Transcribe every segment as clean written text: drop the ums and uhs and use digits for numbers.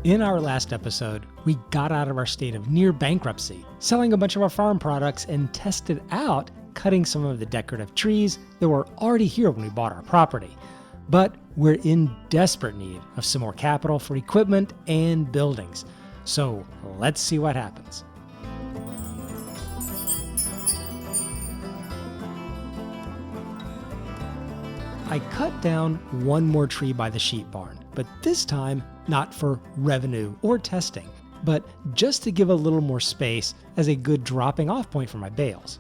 In our last episode, we got out of our state of near bankruptcy, selling a bunch of our farm products, and tested out cutting some of the decorative trees that were already here when we bought our property. But we're in desperate need of some more capital for equipment and buildings. So let's see what happens. I cut down one more tree by the sheep barn, but this time not for revenue or testing, but just to give a little more space as a good dropping off point for my bales.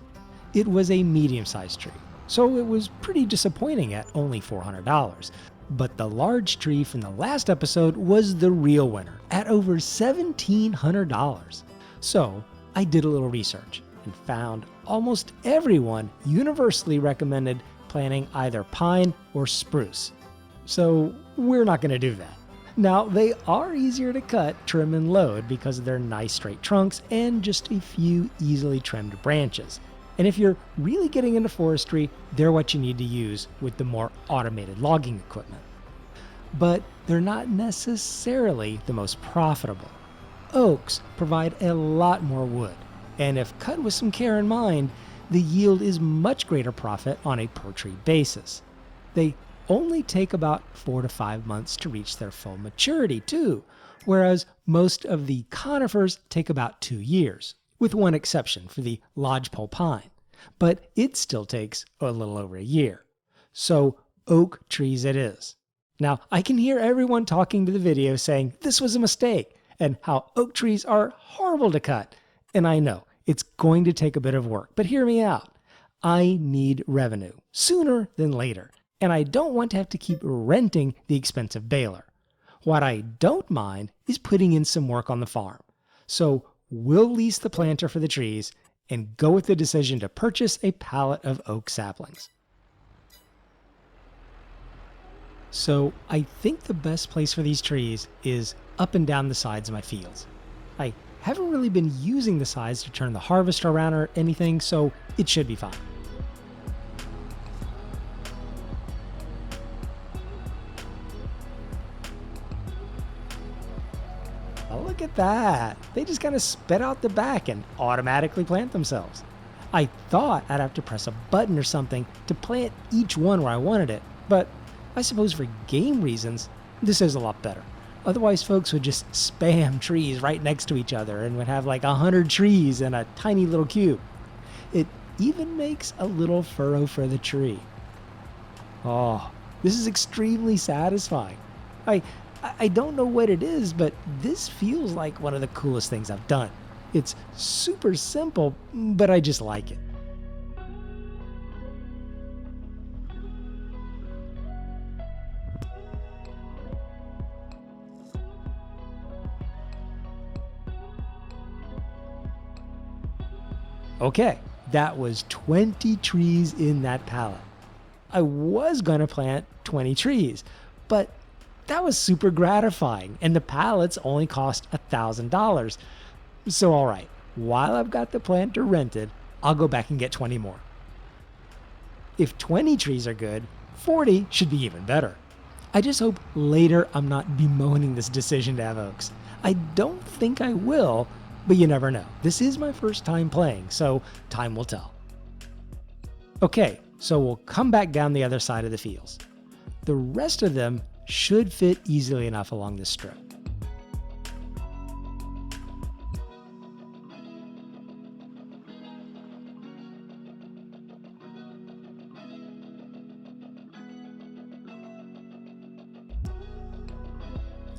It was a medium-sized tree, so it was pretty disappointing at only $400. But the large tree from the last episode was the real winner at over $1,700. So I did a little research and found almost everyone universally recommended planting either pine or spruce. So we're not going to do that. Now, they are easier to cut, trim, and load because of their nice straight trunks and just a few easily trimmed branches. And if you're really getting into forestry, they're what you need to use with the more automated logging equipment. But they're not necessarily the most profitable. Oaks provide a lot more wood, and if cut with some care in mind, the yield is much greater profit on a per tree basis. They only take about 4 to 5 months to reach their full maturity too, whereas most of the conifers take about 2 years, with one exception for the lodgepole pine, but it still takes a little over a year. So oak trees it is. Now, I can hear everyone talking to the video saying this was a mistake and how oak trees are horrible to cut, and I know it's going to take a bit of work, but hear me out. I need revenue sooner than later, and I don't want to have to keep renting the expensive baler. What I don't mind is putting in some work on the farm. So we'll lease the planter for the trees and go with the decision to purchase a pallet of oak saplings. So I think the best place for these trees is up and down the sides of my fields. I haven't really been using the sides to turn the harvester around or anything, so it should be fine. Oh, look at that. They just kind of spit out the back and automatically plant themselves. I thought I'd have to press a button or something to plant each one where I wanted it, but I suppose for game reasons, this is a lot better. Otherwise, folks would just spam trees right next to each other and would have like 100 trees in a tiny little cube. It even makes a little furrow for the tree. Oh, this is extremely satisfying. I don't know what it is, but this feels like one of the coolest things I've done. It's super simple, but I just like it. Okay, that was 20 trees in that pallet. I was going to plant 20 trees, but that was super gratifying, and the pallets only cost $1,000. So all right, while I've got the planter rented, I'll go back and get 20 more. If 20 trees are good, 40 should be even better. I just hope later I'm not bemoaning this decision to have oaks. I don't think I will, but you never know. This is my first time playing, so time will tell. Okay, so we'll come back down the other side of the fields. The rest of them should fit easily enough along this strip.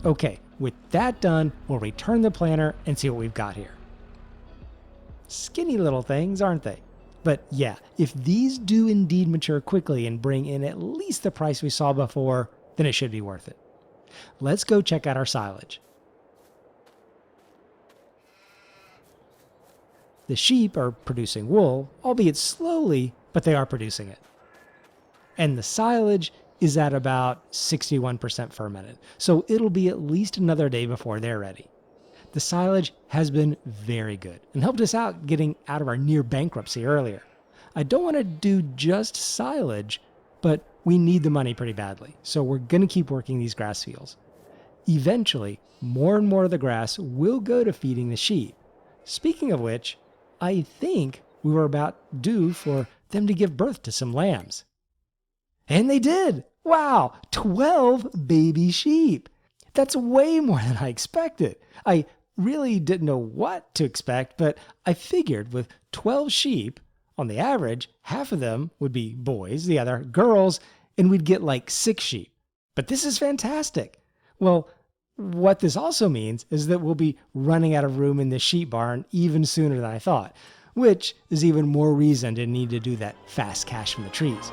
Okay, with that done, we'll return the planter and see what we've got here. Skinny little things, aren't they? But yeah, if these do indeed mature quickly and bring in at least the price we saw before, then it should be worth it. Let's go check out our silage. The sheep are producing wool, albeit slowly, but they are producing it. And the silage is at about 61% fermented, so it'll be at least another day before they're ready. The silage has been very good and helped us out getting out of our near bankruptcy earlier. I don't want to do just silage, but we need the money pretty badly, so we're going to keep working these grass fields. Eventually, more and more of the grass will go to feeding the sheep. Speaking of which, I think we were about due for them to give birth to some lambs. And they did! Wow, 12 baby sheep! That's way more than I expected. I really didn't know what to expect, but I figured with 12 sheep, on the average, half of them would be boys, the other girls, and we'd get like 6 sheep. But this is fantastic. Well, what this also means is that we'll be running out of room in the sheep barn even sooner than I thought, which is even more reason to need to do that fast cash from the trees.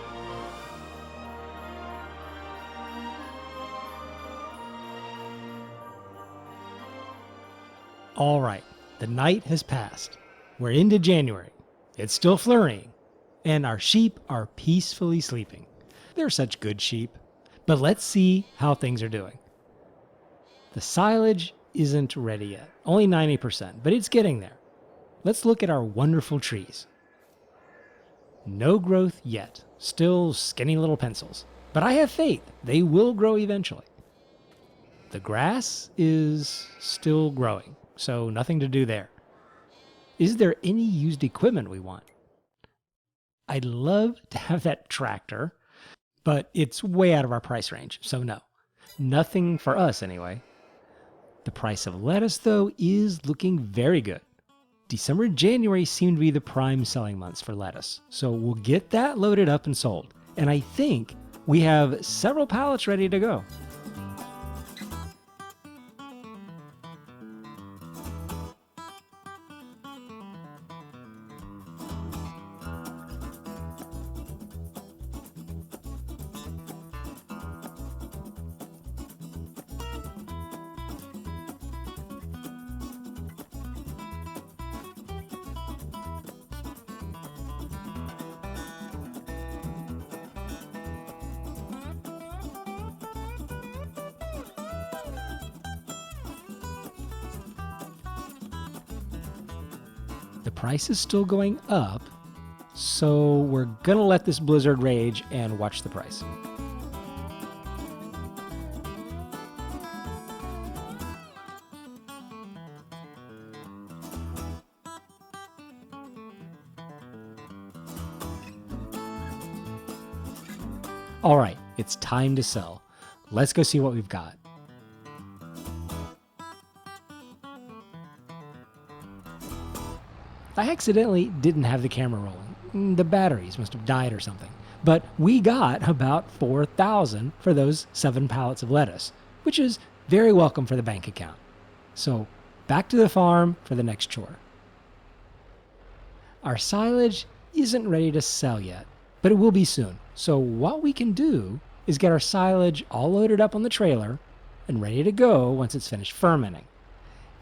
All right, the night has passed. We're into January. It's still flurrying, and our sheep are peacefully sleeping. They're such good sheep. But let's see how things are doing. The silage isn't ready yet, only 90%, but it's getting there. Let's look at our wonderful trees. No growth yet, still skinny little pencils, but I have faith they will grow eventually. The grass is still growing, so nothing to do there. Is there any used equipment we want? I'd love to have that tractor, but it's way out of our price range, so no. Nothing for us anyway. The price of lettuce, though, is looking very good. December and January seem to be the prime selling months for lettuce, so we'll get that loaded up and sold. And I think we have several pallets ready to go. The price is still going up, so we're gonna let this blizzard rage and watch the price. All right, it's time to sell. Let's go see what we've got. I accidentally didn't have the camera rolling. The batteries must have died or something. But we got about $4,000 for those 7 pallets of lettuce, which is very welcome for the bank account. So back to the farm for the next chore. Our silage isn't ready to sell yet, but it will be soon. So what we can do is get our silage all loaded up on the trailer and ready to go once it's finished fermenting.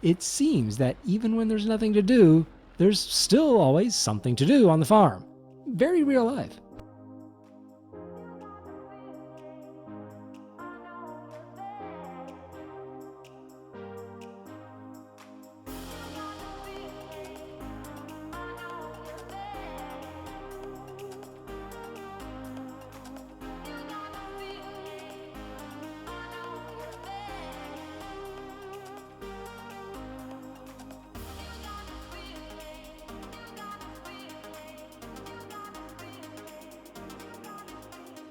It seems that even when there's nothing to do, there's still always something to do on the farm. Very real life.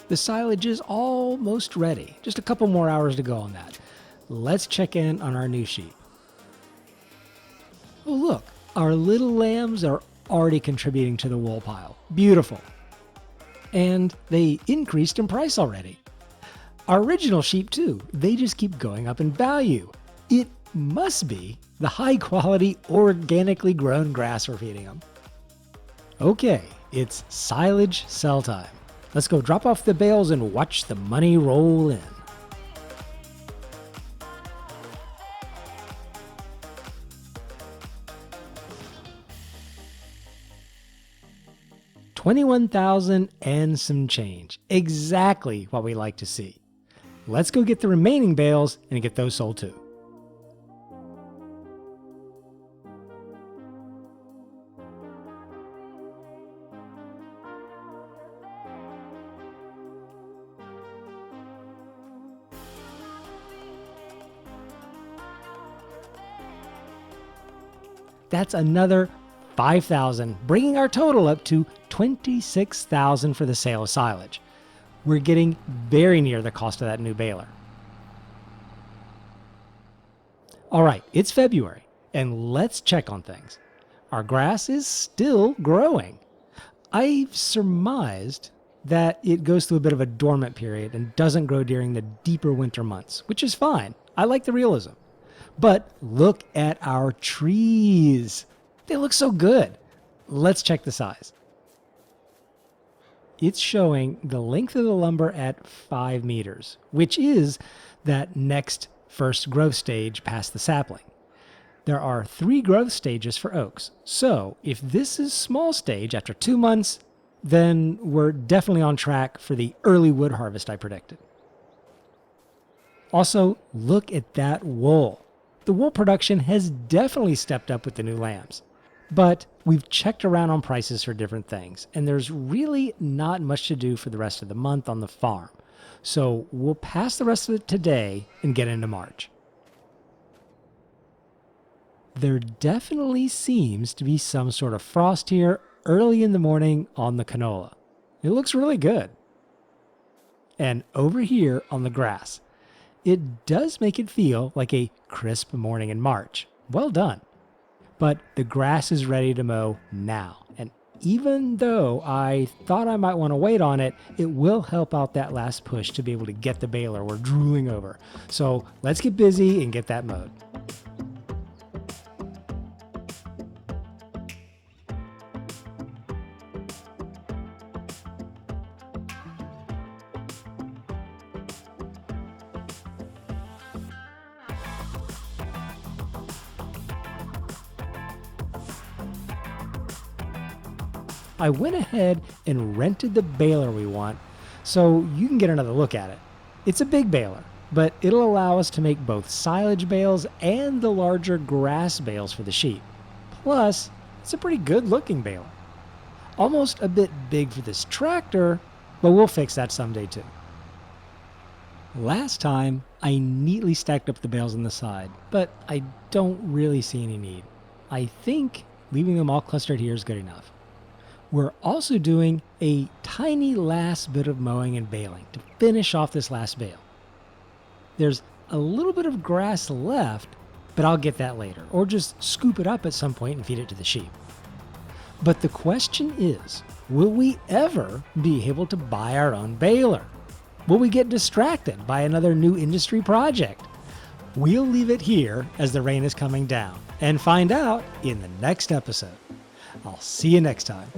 The silage is almost ready. Just a couple more hours to go on that. Let's check in on our new sheep. Oh look, our little lambs are already contributing to the wool pile. Beautiful. And they increased in price already. Our original sheep too, they just keep going up in value. It must be the high quality organically grown grass we're feeding them. Okay, it's silage sell time. Let's go drop off the bales and watch the money roll in. $21,000 and some change. Exactly what we like to see. Let's go get the remaining bales and get those sold too. That's another $5,000, bringing our total up to $26,000 for the sale of silage. We're getting very near the cost of that new baler. All right, it's February, and let's check on things. Our grass is still growing. I've surmised that it goes through a bit of a dormant period and doesn't grow during the deeper winter months, which is fine. I like the realism. But look at our trees. They look so good. Let's check the size. It's showing the length of the lumber at 5 meters, which is that next first growth stage past the sapling. There are 3 growth stages for oaks. So if this is small stage after 2 months, then we're definitely on track for the early wood harvest I predicted. Also, look at that wool. The wool production has definitely stepped up with the new lambs. But we've checked around on prices for different things, and there's really not much to do for the rest of the month on the farm. So we'll pass the rest of it today and get into March. There definitely seems to be some sort of frost here early in the morning on the canola. It looks really good. And over here on the grass, it does make it feel like a crisp morning in March. Well done. But the grass is ready to mow now. And even though I thought I might want to wait on it, it will help out that last push to be able to get the baler we're drooling over. So let's get busy and get that mowed. I went ahead and rented the baler we want so you can get another look at it. It's a big baler, but it'll allow us to make both silage bales and the larger grass bales for the sheep. Plus, it's a pretty good looking baler. Almost a bit big for this tractor, but we'll fix that someday too. Last time, I neatly stacked up the bales on the side, but I don't really see any need. I think leaving them all clustered here is good enough. We're also doing a tiny last bit of mowing and baling to finish off this last bale. There's a little bit of grass left, but I'll get that later, or just scoop it up at some point and feed it to the sheep. But the question is, will we ever be able to buy our own baler? Will we get distracted by another new industry project? We'll leave it here as the rain is coming down and find out in the next episode. I'll see you next time.